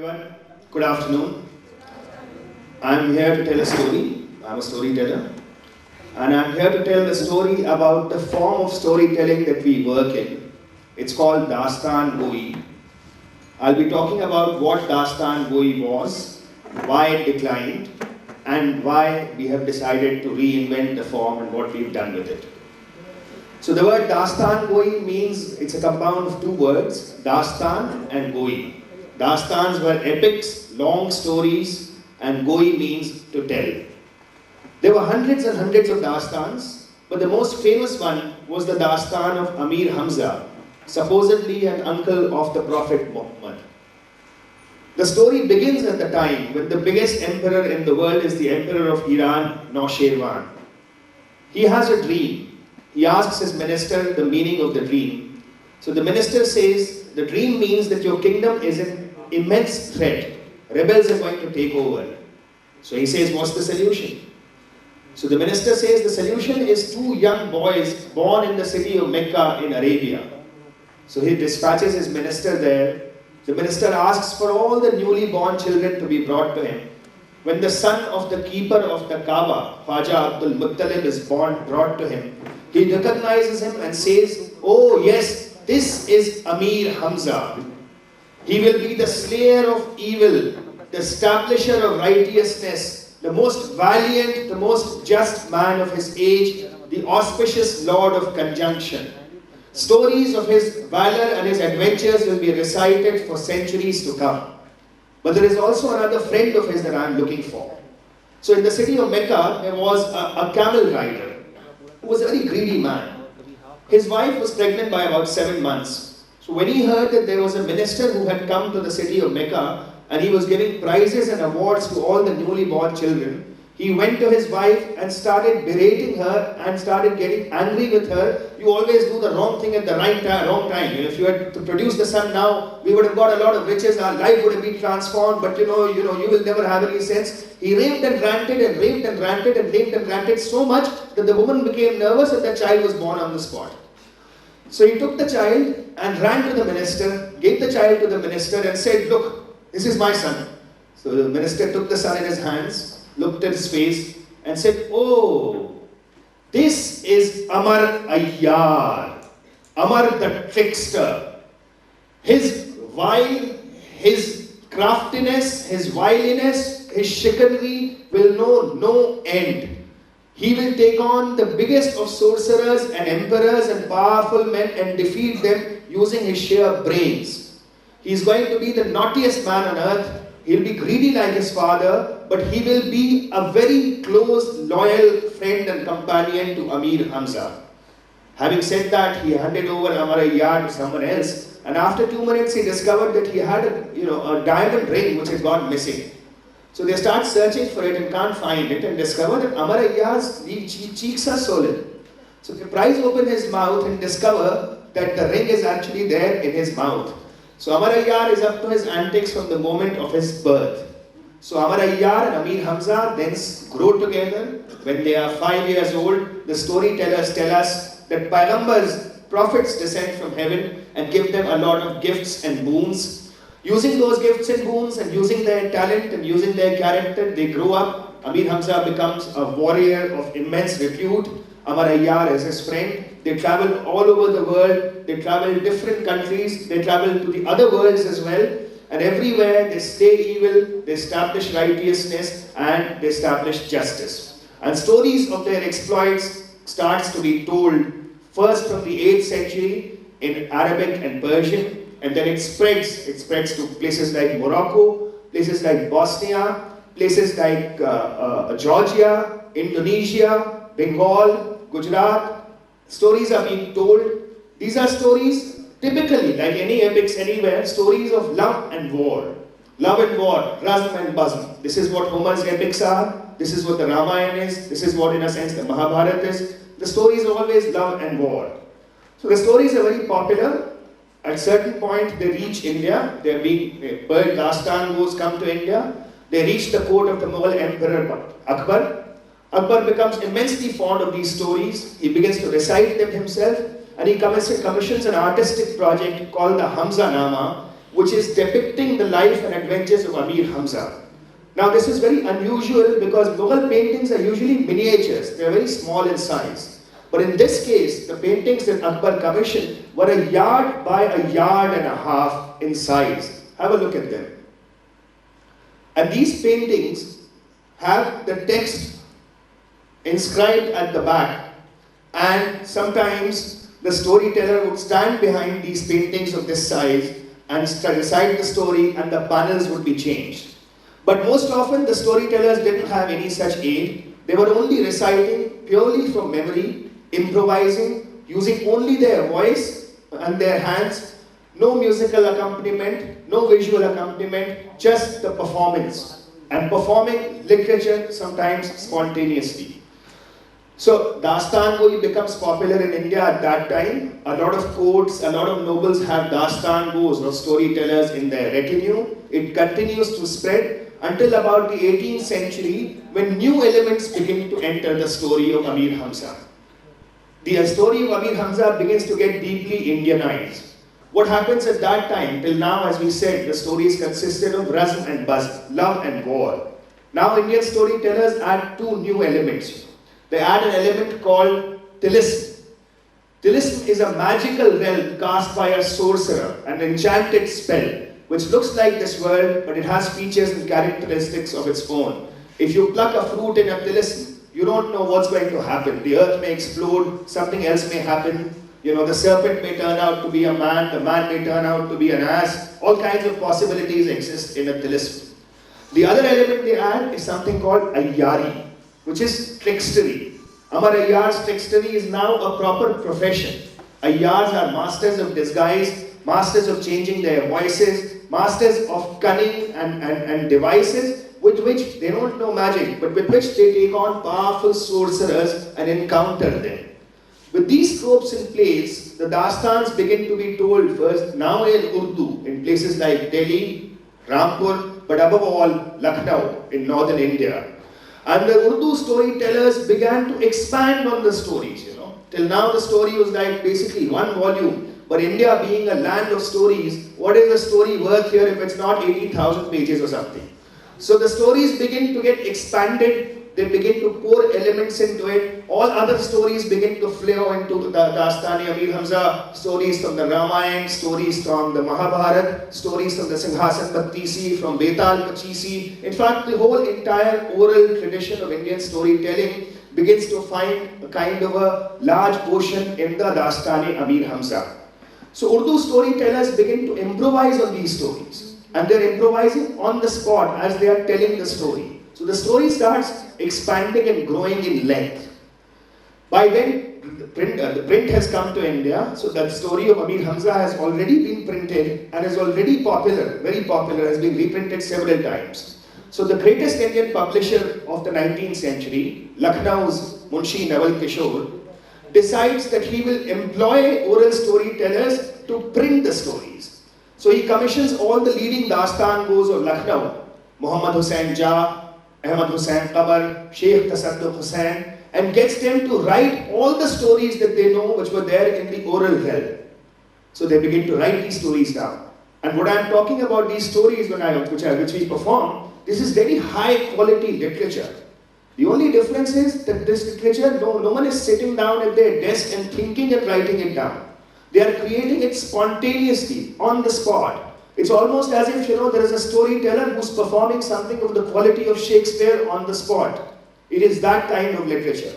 everyone. Good afternoon. I'm here to tell a story. I'm a storyteller. And I'm here to tell the story about the form of storytelling that we work in. It's called Dastan Goi. I'll be talking about what Dastan Goi was, why it declined, and why we have decided to reinvent the form and what we've done with it. So the word Dastan Goi means, it's a compound of two words, Dastan and Goi. Dastans were epics, long stories, and Goi means to tell. There were hundreds and hundreds of Dastans, but the most famous one was the Dastan of Amir Hamza, supposedly an uncle of the Prophet Muhammad. The story begins at the time when the biggest emperor in the world is the emperor of Iran, Naseeruddin. He has a dream. He asks his minister the meaning of the dream. So the minister says, the dream means that your kingdom is in immense threat. Rebels are going to take over. So he says, what's the solution? So the minister says the solution is two young boys born in the city of Mecca in Arabia. So he dispatches his minister there. The minister asks for all the newly born children to be brought to him. When the son of the keeper of the Kaaba, Khwaja Abdul Muttalib, is brought to him, he recognizes him and says, oh yes, this is Amir Hamza. He will be the slayer of evil, the establisher of righteousness, the most valiant, the most just man of his age, the auspicious lord of conjunction. Stories of his valor and his adventures will be recited for centuries to come. But there is also another friend of his that I am looking for. So in the city of Mecca, there was a camel rider who was a very greedy man. His wife was pregnant by about 7 months. So when he heard that there was a minister who had come to the city of Mecca and he was giving prizes and awards to all the newly born children, he went to his wife and started berating her and started getting angry with her. You always do the wrong thing at the wrong time. If you had to produce the son now, we would have got a lot of riches, our life would have been transformed, but you will never have any sense. He raved and ranted and raved and ranted and raved and ranted so much that the woman became nervous and the child was born on the spot. So he took the child and ran to the minister, gave the child to the minister and said, look, this is my son. So the minister took the son in his hands, looked at his face and said, oh, this is Amar Ayyar, Amar the trickster. His wile, his craftiness, his wiliness, his chicanery will know no end. He will take on the biggest of sorcerers and emperors and powerful men and defeat them using his sheer brains. He is going to be the naughtiest man on earth. He will be greedy like his father, but he will be a very close, loyal friend and companion to Amir Hamza. Having said that, he handed over Amar Ayyar to someone else, and after 2 minutes he discovered that he had a diamond ring which had gone missing. So they start searching for it and can't find it and discover that Amar Ayyar's cheeks are swollen. So they prise open his mouth and discover that the ring is actually there in his mouth. So Amar Ayyar is up to his antics from the moment of his birth. So Amar Ayyar and Amir Hamza then grow together. When they are 5 years old, the storytellers tell us that Paigambars, prophets descend from heaven and give them a lot of gifts and boons. Using those gifts and boons and using their talent and using their character, they grow up. Amir Hamza becomes a warrior of immense repute. Amar Ayyar is his friend. They travel all over the world. They travel in different countries. They travel to the other worlds as well. And everywhere they slay evil, they establish righteousness, and they establish justice. And stories of their exploits starts to be told first from the 8th century in Arabic and Persian. And then it spreads to places like Morocco, places like Bosnia, places like Georgia, Indonesia, Bengal, Gujarat. Stories are being told. These are stories, typically, like any epics anywhere, stories of love and war. Love and war, razm and bazm. This is what Homer's epics are. This is what the Ramayana is. This is what, in a sense, the Mahabharata is. The stories are always love and war. So the stories are very popular. At a certain point, they reach India. They are being Dastangos come to India. They reach the court of the Mughal Emperor Akbar. Akbar becomes immensely fond of these stories. He begins to recite them himself, and he commissions an artistic project called the Hamza Nama, which is depicting the life and adventures of Amir Hamza. Now this is very unusual because Mughal paintings are usually miniatures, they are very small in size. But in this case, the paintings that Akbar commissioned were 1 yard by 1.5 yards in size. Have a look at them. And these paintings have the text inscribed at the back, and sometimes the storyteller would stand behind these paintings of this size and recite the story, and the panels would be changed. But most often the storytellers didn't have any such aid. They were only reciting purely from memory, improvising, using only their voice and their hands, no musical accompaniment, no visual accompaniment, just the performance, and performing literature sometimes spontaneously. So Dastan Goi becomes popular in India at that time. A lot of courts, a lot of nobles have Dastangos or storytellers in their retinue. It continues to spread until about the 18th century, when new elements begin to enter the story of Amir Hamza. The story of Amir Hamza begins to get deeply Indianized. What happens at that time, till now, as we said, the stories consisted of razm and buzm, love and war. Now Indian storytellers add 2 new elements. They add an element called talism. Talism is a magical realm cast by a sorcerer, an enchanted spell, which looks like this world, but it has features and characteristics of its own. If you pluck a fruit in a talism, you don't know what's going to happen. The earth may explode, something else may happen. You know, the serpent may turn out to be a man, the man may turn out to be an ass. All kinds of possibilities exist in a talism. The other element they add is something called ayyari, which is trickstery. Amar Ayyar's trickstery is now a proper profession. Ayyars are masters of disguise, masters of changing their voices, masters of cunning and devices with which they don't know magic, but with which they take on powerful sorcerers and encounter them. With these tropes in place, the Dastans begin to be told first, now in Urdu, in places like Delhi, Rampur, but above all, Lucknow in northern India. And the Urdu storytellers began to expand on the stories, Till now the story was like basically 1 volume, but India being a land of stories, what is a story worth here if it's not 18,000 pages or something? So the stories begin to get expanded. They begin to pour elements into it. All other stories begin to flow into the Dastani Amir Hamza, stories from the Ramayana, stories from the Mahabharata, stories from the Singhasan Battisi, from Betal Pachisi. In fact, the whole entire oral tradition of Indian storytelling begins to find a kind of a large ocean in the Dastani Amir Hamza. So Urdu storytellers begin to improvise on these stories, and they're improvising on the spot as they are telling the story. So the story starts expanding and growing in length. By then, the print has come to India, so that story of Amir Hamza has already been printed and is already popular, very popular, has been reprinted several times. So the greatest Indian publisher of the 19th century, Lucknow's Munshi Naval Kishore, decides that he will employ oral storytellers to print the stories. So he commissions all the leading Dastangos of Lucknow, Muhammad Hussain Jah, Ahmad Hussain Qabar, Sheikh Tasadduq Hussain, and gets them to write all the stories that they know which were there in the oral realm. So they begin to write these stories down. And what I am talking about, these stories which we perform, this is very high quality literature. The only difference is that this literature, no one is sitting down at their desk and thinking and writing it down. They are creating it spontaneously, on the spot. It's almost as if, there is a storyteller who's performing something of the quality of Shakespeare on the spot. It is that kind of literature.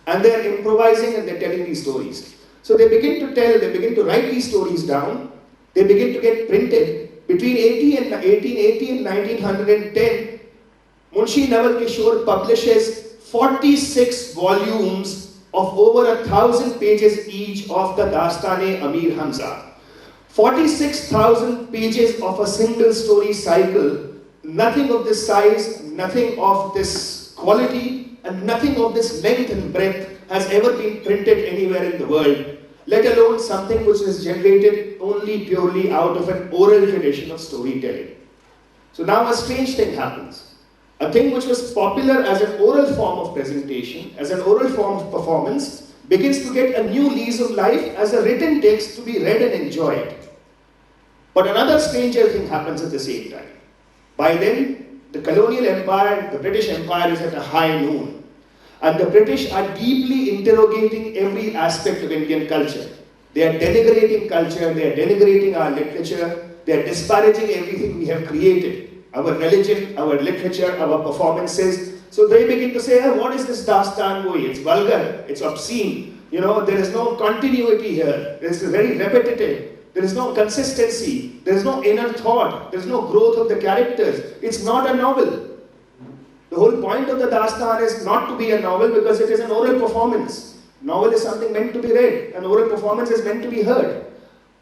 And they're improvising and they're telling these stories. So they begin to write these stories down. They begin to get printed. Between 1880 and 1910, Munshi Naval Kishore publishes 46 volumes of over 1,000 pages each of the Dastane Amir Hamza. 46,000 pages of a single story cycle, nothing of this size, nothing of this quality, and nothing of this length and breadth has ever been printed anywhere in the world, let alone something which is generated only purely out of an oral tradition of storytelling. So now a strange thing happens. A thing which was popular as an oral form of presentation, as an oral form of performance, begins to get a new lease of life as a written text to be read and enjoyed. But another stranger thing happens at the same time. By then, the colonial empire, the British Empire is at a high noon. And the British are deeply interrogating every aspect of Indian culture. They are denigrating culture, they are denigrating our literature, they are disparaging everything we have created. Our religion, our literature, our performances. So they begin to say, what is this Dastan Goi? It's vulgar, it's obscene. You know, there is no continuity here. It's very repetitive. There is no consistency. There is no inner thought. There is no growth of the characters. It's not a novel. The whole point of the Dastan is not to be a novel because it is an oral performance. Novel is something meant to be read. An oral performance is meant to be heard.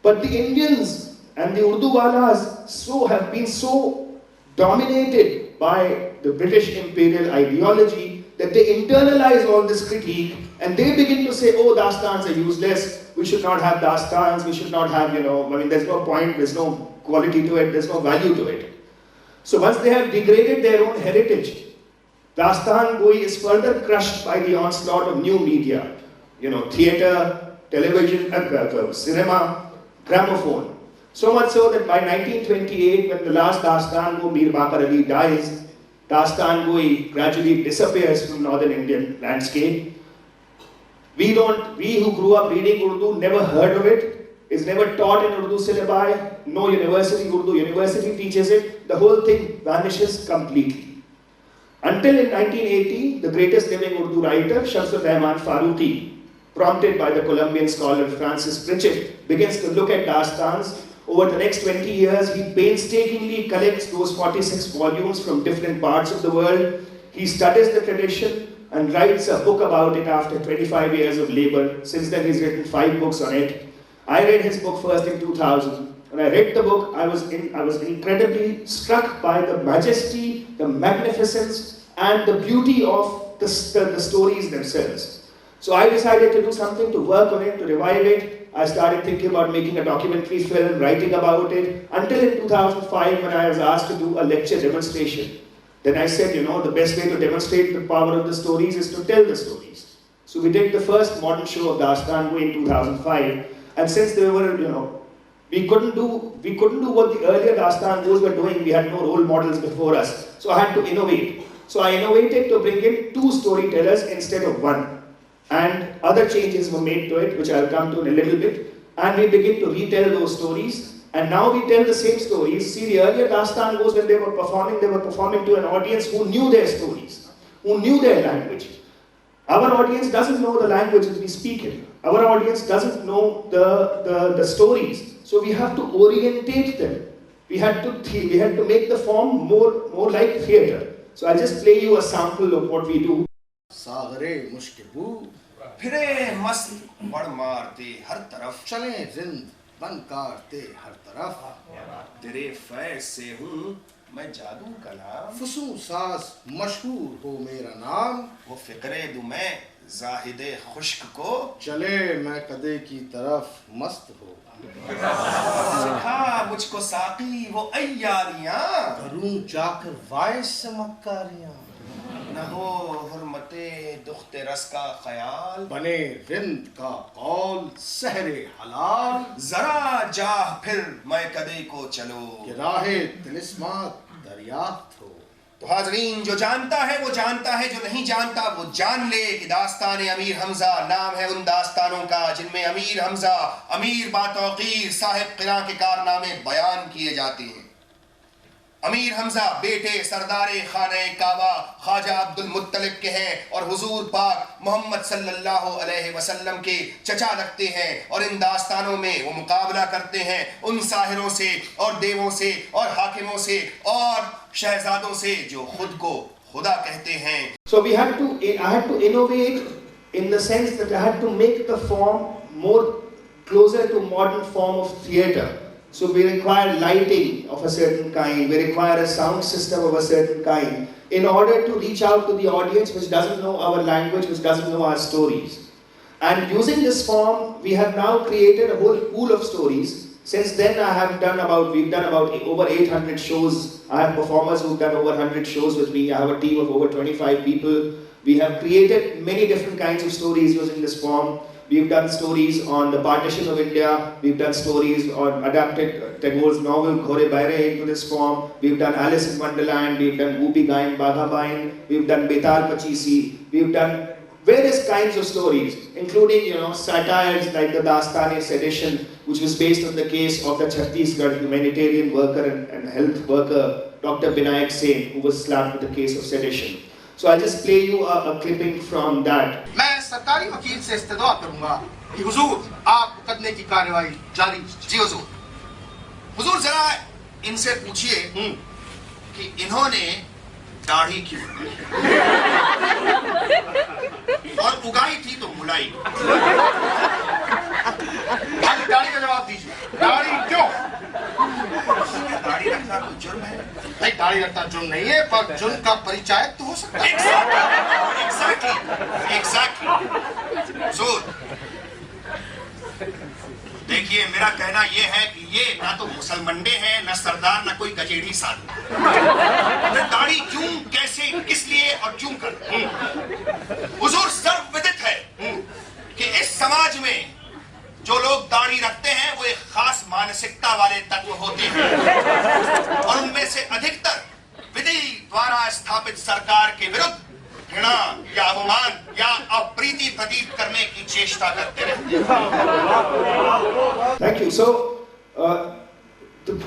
But the Indians and the Urdu walas have been so dominated by the British imperial ideology that they internalize all this critique and they begin to say, oh, Dastans are useless, we should not have Dastans, we should not have, there's no point, there's no quality to it, there's no value to it. So once they have degraded their own heritage, Dastan Goi is further crushed by the onslaught of new media, theatre, television, cinema, gramophone. So much so that by 1928, when the last Dastango, Mir Bakar Ali, dies, Dastan Goi gradually disappears from northern Indian landscape. We who grew up reading Urdu never heard of it. It's never taught in Urdu syllabi. No university, Urdu university teaches it. The whole thing vanishes completely. Until in 1980, the greatest living Urdu writer, Mahmood Farooqui, prompted by the Colombian scholar Francis Pritchett, begins to look at Dastans. Over the next 20 years, he painstakingly collects those 46 volumes from different parts of the world. He studies the tradition and writes a book about it after 25 years of labor. Since then, he's written 5 books on it. I read his book first in 2000. When I read the book, I was incredibly struck by the majesty, the magnificence, and the beauty of the stories themselves. So I decided to do something to work on it, to revive it. I started thinking about making a documentary film, writing about it, until in 2005 when I was asked to do a lecture demonstration. Then I said, the best way to demonstrate the power of the stories is to tell the stories. So we did the first modern show of Dastango in 2005, and since they were, we couldn't do what the earlier Dastangos were doing. We had no role models before us, so I had to innovate. So I innovated to bring in 2 storytellers instead of 1. And other changes were made to it, which I'll come to in a little bit. And we begin to retell those stories. And now we tell the same stories. See, the earlier Dastangos, when they were performing to an audience who knew their stories, who knew their language. Our audience doesn't know the language that we speak in. Our audience doesn't know the stories. So we have to orientate them. We had to make the form more like theatre. So I'll just play you a sample of what we do. सागरे मुश्किबू फिरे मस्त बड़ मारते हर तरफ चले जिंद बन काटते हर तरफ तेरे फैज से हूँ मैं जादू कलाम फुसू सास मशहूर हो मेरा नाम वो फिक्रे दूं मैं जाहिदे खुश्क को चले मैं कदे की तरफ मस्त हो सिखा मुझको साकी वो अय्यारियां करूं जाकर वायस से मक्कारियां न हो हुर्मते दुख्ते रस का ख्याल बने रिंद का कौल सहरे हलाल जरा जाह फिर मैं कदे को चलो कि राहे तिलिस्मात दरियाफ्त हो। तो हाजरीन, जो जानता है वो जानता है, जो नहीं जानता वो जान ले कि दास्तान अमीर हमजा नाम है उन दास्तानों का जिनमें अमीर हमजा अमीर बातौकीर साहिब क़िरा के कारनामे बयान किए जाते हैं। अमीर हमजा बेटे सरदारे खाने काबा ख्वाजा अब्दुल मुत्तलिब के हैं और हुजूर पाक मोहम्मद सल्लल्लाहु अलैहि वसल्लम के चचा लगते हैं और इन दास्तानों में वो मुकाबला करते हैं उन साहिरों से और देवों से और हाकिमों से और शहजादों से जो खुद को खुदा कहते हैं। So I had to innovate in the sense that I had to make the form more closer to modern form of theatre. So we require lighting of a certain kind, we require a sound system of a certain kind in order to reach out to the audience which doesn't know our language, which doesn't know our stories. And using this form, we have now created a whole pool of stories. Since then we've done about over 800 shows. I have performers who've done over 100 shows with me. I have a team of over 25 people. We have created many different kinds of stories using this form. we've done stories on the partition of India, we've done stories on adapted Tagore's novel Ghore Baire into this form, we've done Alice in Wonderland, we've done Whoopi Gain, Bagha Bain, we've done Betal Pachisi, we've done various kinds of stories, including satires like the Dastangoi sedition, which was based on the case of the Chhattisgarh humanitarian worker and health worker Dr. Binayak Sen, who was slapped with the case of sedition. So I'll just play you a clipping from that. मैं सरकारी वकील से इस्तदा करूंगा कि हुजूर आप मुकदमे की कार्रवाई जारी। जी हुजूर। हुजूर जरा इनसे पूछिए कि इन्होंने दाढ़ी क्यों और उगाई थी तो मुलाई। दाढ़ी का जवाब दीजिए। दाढ़ी क्यों? दाढ़ी रखना कोई जुर्म है? नहीं, दाढ़ी रखना जुर्म नहीं है, पर जुर्म का परिचायक तो हो सकता है। एग्जैक्टली। हुजूर देखिए, मेरा कहना ये है कि ये ना तो मुसलमंडे हैं, ना सरदार, ना कोई गजेड़ी साधु। दाढ़ी क्यों, कैसे, किस लिए और क्यों कर? हुजूर सर्वविदित है कि इस समाज में जो लोग दाढ़ी रखते हैं वो एक खास मानसिकता वाले तत्व होते हैं और उनमें से अधिकतर विधि द्वारा स्थापित सरकार के विरुद्ध घृणा या अवमान या अप्रीति प्रतीत करने की चेष्टा करते रहते हैं। Thank you. So,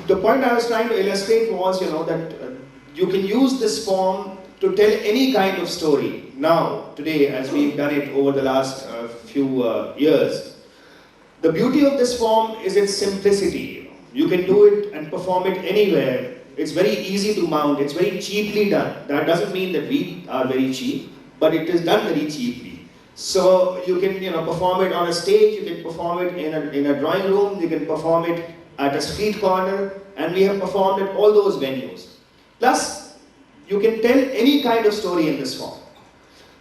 the point I was trying to illustrate was, that you can use this form to tell any kind of story now, today, as we've done it over the last few years. The beauty of this form is its simplicity. You can do it and perform it anywhere. It's very easy to mount. It's very cheaply done. That doesn't mean that we are very cheap, but it is done very cheaply. So you can, perform it on a stage. You can perform it in a drawing room. You can perform it at a street corner, and we have performed at all those venues. Plus, you can tell any kind of story in this form.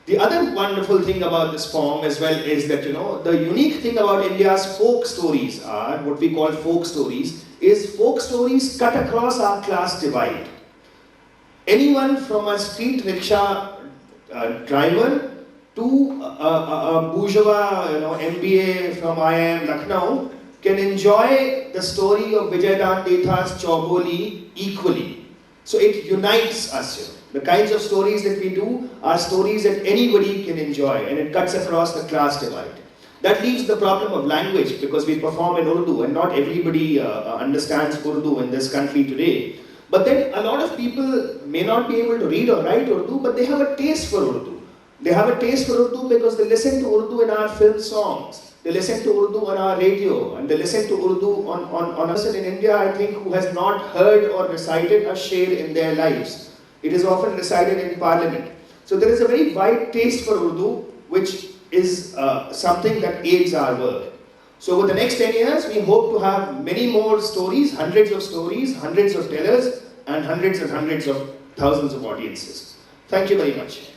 The other wonderful thing about this form as well is that, the unique thing about India's folk stories are, what we call folk stories, is folk stories cut across our class divide. Anyone from a street rickshaw driver to a bourgeois, MBA from IIM Lucknow can enjoy the story of Vijaydan Detha's Chauboli equally. So it unites us. The kinds of stories that we do are stories that anybody can enjoy, and it cuts across the class divide. That leaves the problem of language, because we perform in Urdu and not everybody understands Urdu in this country today. But then a lot of people may not be able to read or write Urdu, but they have a taste for Urdu. They have a taste for Urdu because they listen to Urdu in our film songs. They listen to Urdu on our radio, and they listen to Urdu on a person in India, I think, who has not heard or recited a sher in their lives. It is often recited in parliament. So there is a very wide taste for Urdu, which is something that aids our work. So over the next 10 years, we hope to have many more stories, hundreds of stories, hundreds of tellers, and hundreds of thousands of audiences. Thank you very much.